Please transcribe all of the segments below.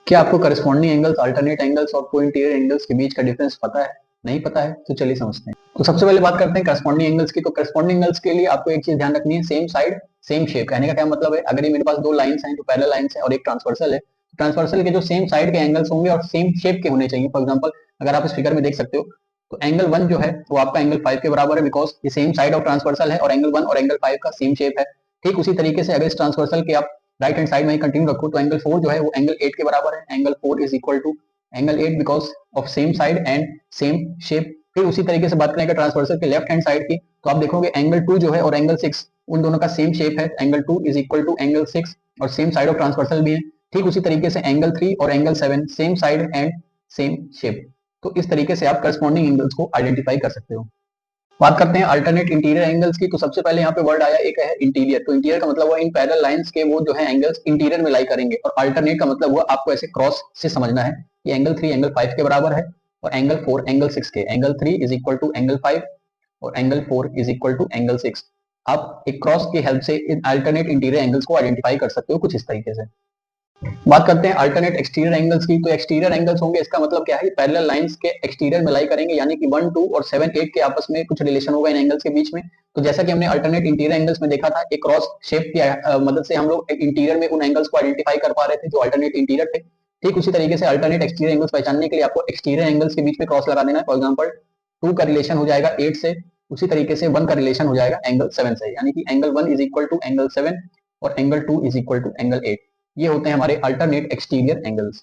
क्या आपको corresponding angles, alternate angles और को इंटीरियर एंगल्स के बीच का डिफरेंस पता है? नहीं पता है तो चलिए समझते हैं। तो सबसे पहले बात करते हैं करस्पॉन्डिंग एंगल्स की। तो करस्पॉन्डिंग एंगल्स के लिए आपको एक चीज ध्यान रखनी है, सेम साइड सेम शेप। कहने का क्या मतलब है, अगर ये मेरे पास दो लाइंस हैं, तो पैरेलल लाइंस है और एक ट्रांसवर्सल है, तो ट्रांसवर्सल के जो सेम साइड के एंगल्स होंगे और सेम शेप के होने चाहिए। फॉर एग्जाम्पल अगर आप इस फिगर में देख सकते हो, तो एंगल 1 जो है वो आपका एंगल 5 के बराबर है, बिकॉज ये सेम साइड ऑफ ट्रांसवर्सल है और एंगल 1 और एंगल 5 का सेम शेप है। ठीक उसी तरीके से अगर इस ट्रांसवर्सल के आप राइट हैंड साइड में कंटिन्यू रखो, तो एंगल 4 जो है वो एंगल 8 के बराबर है। Angle 4 is equal to angle 8 because of same side and same shape. फिर उसी तरीके से बात करें ट्रांसवर्सल के लेफ्ट हैंड साइड की, तो आप देखोगे एंगल 2 जो है और एंगल 6 उन दोनों का सेम शेप है। Angle 2 is equal to angle 6 और सेम साइड ऑफ ट्रांसवर्सल भी है। ठीक उसी तरीके से एंगल 3 और angle 7 same side and same shape. तो इस तरीके से आप करस्पॉन्डिंग एंगल्स को आइडेंटिफाई कर सकते हो। बात करते हैं अल्टरनेट इंटीरियर एंगल्स की। तो सबसे पहले यहाँ पे वर्ड आया एक है इंटीरियर। तो इंटीरियर का मतलब हुआ इन पैरेलल लाइंस के वो जो है एंगल्स इंटीरियर में लाई करेंगे, और अल्टरनेट का मतलब हुआ आपको ऐसे क्रॉस से समझना है कि एंगल 3 एंगल 5 के बराबर है और एंगल 4 एंगल 6 के। Angle 3 is equal to angle 5 और angle 4 is equal to angle 6। आप एक क्रॉस की हेल्प से इन अल्टरनेट इंटीरियर एंगल्स को आइडेंटिफाई कर सकते हो कुछ इस तरीके से। बात करते हैं अल्टरनेट एक्सटीरियर एंगल्स की। तो एक्सटीरियर एंगल्स होंगे, इसका मतलब क्या है, पैरेलल लाइंस के एक्सटीरियर में लाई करेंगे, यानी कि 1, 2 और 7, 8 के आपस में कुछ रिलेशन होगा इन एंगल्स के बीच में। तो जैसा कि हमने अल्टरनेट इंटीरियर एंगल्स में देखा था, एक क्रॉस शेप की मदद से हम लोग इंटीरियर में उन एंगल्स को आइडेंटिफाई कर पा रहे थे जो अल्टरनेट इंटीरियर थे। ठीक उसी तरीके से अल्टरनेट एक्सटीरियर एंगल्स पहचानने के लिए आपको एक्सटीरियर एंगल्स के बीच में क्रॉस लगा देना है। फॉर एग्जाम्पल 2 का रिलेशन हो जाएगा 8 से, उसी तरीके से 1 का रिलेशन हो जाएगा एंगल 7 से, यानी कि angle 1 is equal to angle 7 और angle 2 is equal to angle 8। ये होते हैं हमारे अल्टरनेट एक्सटीरियर एंगल्स।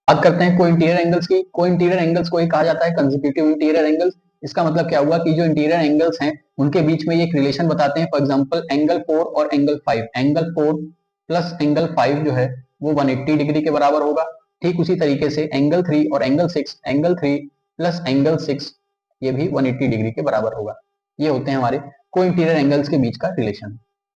बात करते हैं को इंटीरियर एंगल्स की। को इंटीरियर एंगल्स को कहा जाता है कंसेक्यूटिव इंटीरियर एंगल्स। इसका मतलब क्या हुआ कि जो इंटीरियर एंगल्स हैं उनके बीच में ये एक रिलेशन बताते हैं। फॉर एग्जांपल एंगल 4 और एंगल 5, एंगल 4 प्लस एंगल 5 जो है वो 180 डिग्री के बराबर होगा। ठीक उसी तरीके से एंगल 3 और एंगल 6, एंगल 3 प्लस एंगल 6 ये भी 180 डिग्री के बराबर होगा। ये होते हैं हमारे को इंटीरियर एंगल्स के बीच का रिलेशन।